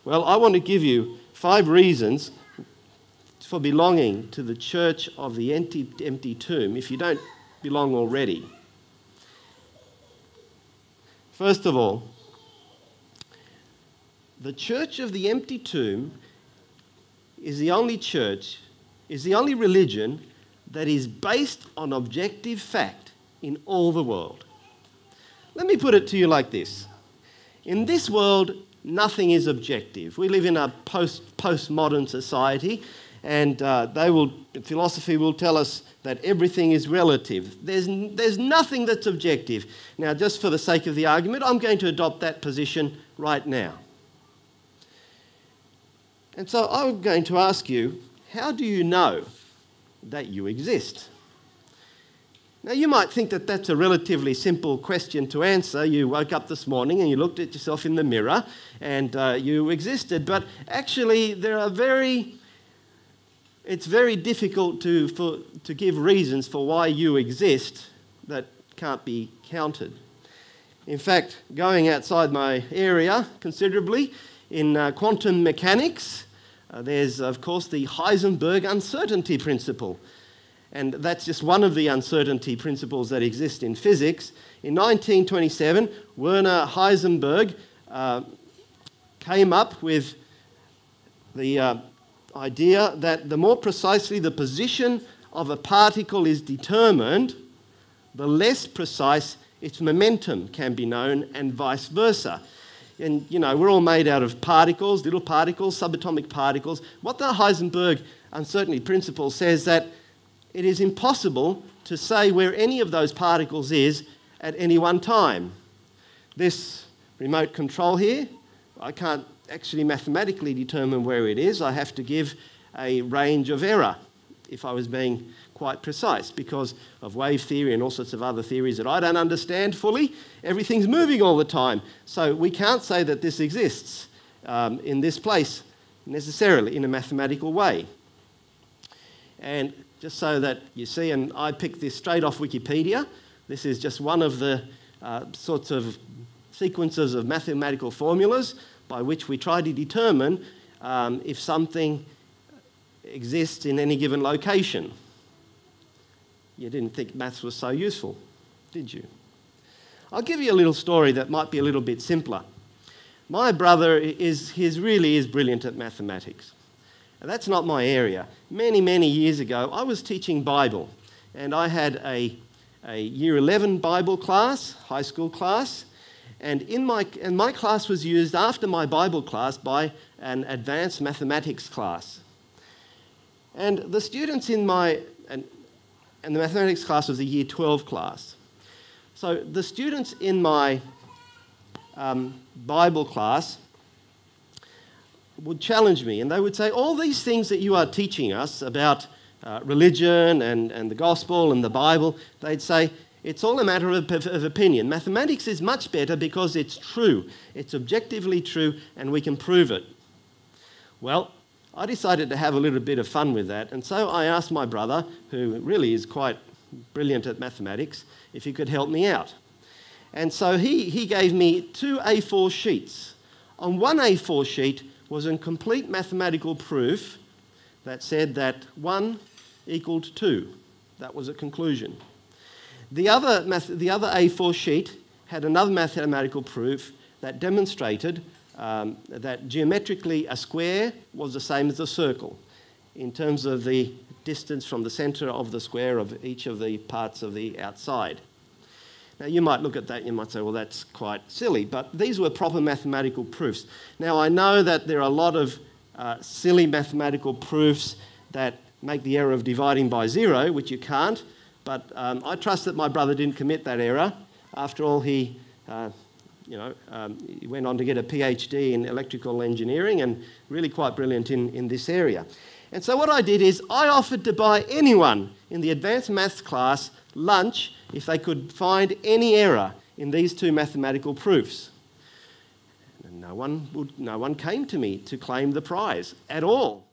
Well, I want to give you 5 reasons for belonging to the church of the empty tomb if you don't belong already. First of all, the church of the empty tomb is the only church, is the only religion that is based on objective fact in all the world. Let me put it to you like this. In this world, nothing is objective. We live in a postmodern society, and philosophy will tell us that everything is relative. There's nothing that's objective. Now, just for the sake of the argument, I'm going to adopt that position right now. And so I'm going to ask you, how do you know that you exist? Now, you might think that that's a relatively simple question to answer. You woke up this morning and you looked at yourself in the mirror and you existed. But actually, it's very difficult to give reasons for why you exist that can't be counted. In fact, going outside my area considerably, in quantum mechanics, there's, of course, the Heisenberg uncertainty principle. And that's just one of the uncertainty principles that exist in physics. In 1927, Werner Heisenberg came up with the idea that the more precisely the position of a particle is determined, the less precise its momentum can be known, and vice versa. And, you know, we're all made out of particles, little particles, subatomic particles. What the Heisenberg uncertainty principle says that it is impossible to say where any of those particles is at any one time. This remote control here, I can't actually mathematically determine where it is. I have to give a range of error if I was being quite precise, because of wave theory and all sorts of other theories that I don't understand fully. Everything's moving all the time. So we can't say that this exists in this place necessarily in a mathematical way. And just so that you see, and I picked this straight off Wikipedia, this is just one of the sorts of sequences of mathematical formulas by which we try to determine if something exists in any given location. You didn't think maths was so useful, did you? I'll give you a little story that might be a little bit simpler. My brother really is brilliant at mathematics. And that's not my area. Many, many years ago, I was teaching Bible, and I had a Year 11 Bible class, high school class, and my class was used after my Bible class by an advanced mathematics class. And the students in and the mathematics class was a Year 12 class. So the students in my Bible class would challenge me, and they would say, all these things that you are teaching us about religion and the gospel and the Bible, they'd say, it's all a matter of opinion. Mathematics is much better because it's true. It's objectively true, and we can prove it. Well, I decided to have a little bit of fun with that, and so I asked my brother, who really is quite brilliant at mathematics, if he could help me out. And so he gave me 2 A4 sheets. On one A4 sheet was a complete mathematical proof that said that 1 equaled 2. That was a conclusion. The other A4 sheet had another mathematical proof that demonstrated that geometrically a square was the same as a circle in terms of the distance from the centre of the square of each of the parts of the outside. Now, you might look at that and you might say, well, that's quite silly, but these were proper mathematical proofs. Now, I know that there are a lot of silly mathematical proofs that make the error of dividing by 0, which you can't, but I trust that my brother didn't commit that error. After all, he went on to get a PhD in electrical engineering and really quite brilliant in this area. And so what I did is I offered to buy anyone in the advanced maths class lunch if they could find any error in these 2 mathematical proofs. And no one came to me to claim the prize at all.